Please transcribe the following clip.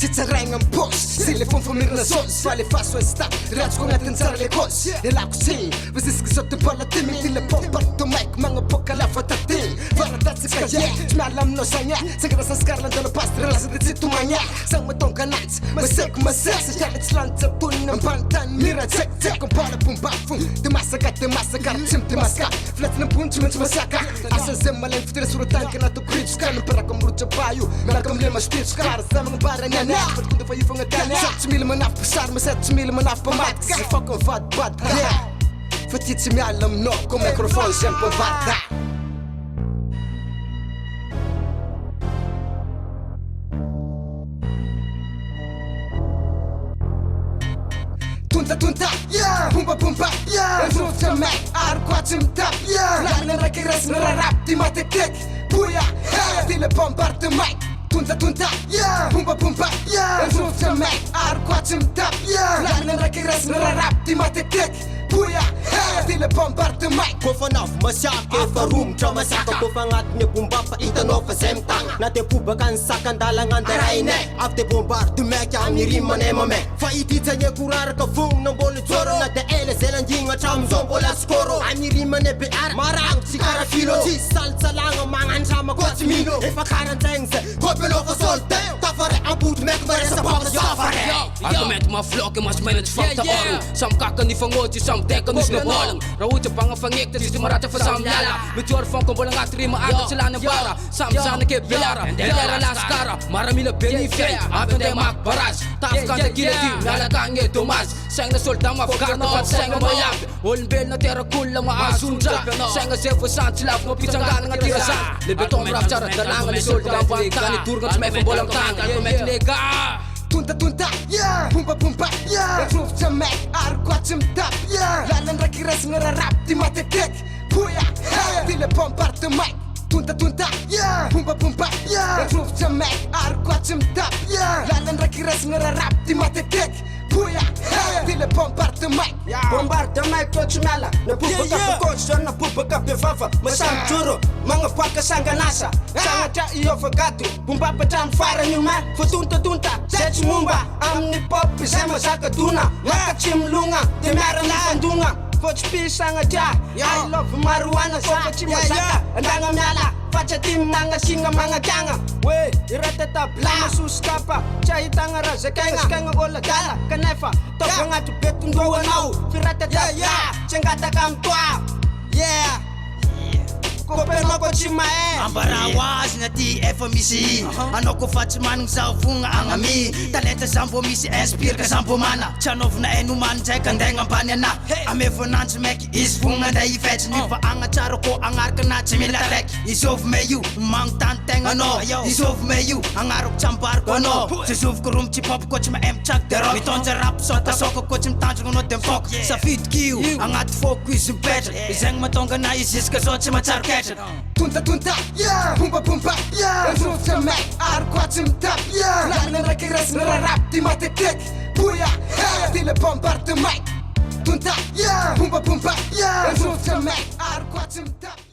tsitsaraigna amy posy zay le famfamirana zosy fa le faso insta ratsoko agnatin'ny tsara le kosy ialako tsigny fa zisky zao tymbalatimy ty le pomparto maiky magnaboaka lafa tatigny varatatsika tsy miala aminao zagny sangarasasakara landala pasty ralasady tsy tomagny zagny matonga anazy maseky masay satria le tsy lany tsatonina ambany tany mira tsekitseko ambalabombafo fogna de masaka ara tsy mity masaka filatsina ambony tsy maintsy masiaka asa zay malaigny fitira soratanka anatoko ritsoka namparaka amrotra baio miaraka amile masitritsoka kara za magnambara nyany fatonda fa ifagna tany tsy mila manafy pisary masady tsy mila manafy pamadiky zay fako mivadibadika fa ty tsy miala aminao ko microphone zay mpavadika tunta pumpa Rooftra mig arkoat som tapp Lallen räcker resten av rap i matetek Puja, till ett bombarte mig Tunta pumpa Rooftra mig arkoat som tapp Lallen räcker resten av rap i matetek Puja, till ett bombarte mig Kofanaf masyake farumtra masaka kofangat ni bumbapa itanov semta na te pubakan sakandalangan daraine afte bombarte mig ani rimane mame fa ititanye kurar ka fung ng bol zoro na te ele selanjinga cham zombola skoro ani rimane bear marang sikara filo si salsa lang mangan sama kotsmino e fakaran tengse kopelo fa solte tafare abut mek bare sa box safare argument ma flock mas manage fakta oro sam kakan ni fangoji sam teka nus na bolang rawuja panga fangik te si marata fa sam yala meteor fang ko bolang atri ma agat sila na bara sam sana ke belara belara laskara maramila benefit abende mak baras tafkan te kilati nalakange tomas sang na solta ma fakata pat sang ma yap olbel na terra kulla ma asunja sang se fa sant laf mo pitanggal nga tirasan le beton rap cara dalang ni solta pa tani turgan sme fa bolang tang argument lega Tunta, pumpa Rooftra mig arkoat som tapp Lallen räcker resten av rap i matetek Puja, till ett bombarte mig Tunta, pumpa Rooftra mig arkoat som tapp Lallen räcker resten av rap i matetek Puja, till ett bombarte mig Bombarte mig klotch mela na pupa ka coach na pupa ka fafa masang churo mga paka sanga nasa sanga cha iyo fagatu bumba patan fara nyuma tunta sech mumba amni pop sema saka tuna makachim lunga te mara na andunga coach pi sanga cha I love marijuana so coach masaka andanga mela facha tim nanga singa mga kanga we iratata blama suskapa cha itanga raza kenga ola gala kanefa tofanga tu betundwa nau firatata chengata kamtwa Kopeno ko chimae Ambarawas na ti efa misi Ano ko fatman sa funga angami Talenta sampo misi espir ka sampo mana Chanov na enuman chay kandeng ampanya na Ame finance mek is funga da ifet Ni pa anga charo ko angar ka na chimila rek Isof me you mang tanteng ano Isof me you angarok champar ko ano Sisuf ko rum chipop ko chima chak dero Miton sa rap so ta soko ko chim tancho ko no tem fok Sa fit kiu angat focus better Isang matonga na isis ka so chima char Tunta, pumpa Rooftra mig arkoat som tapp Lallen räcker resten av rap i matetek Puja, till ett bombarte mig Tunta, pumpa Rooftra mig arkoat som tapp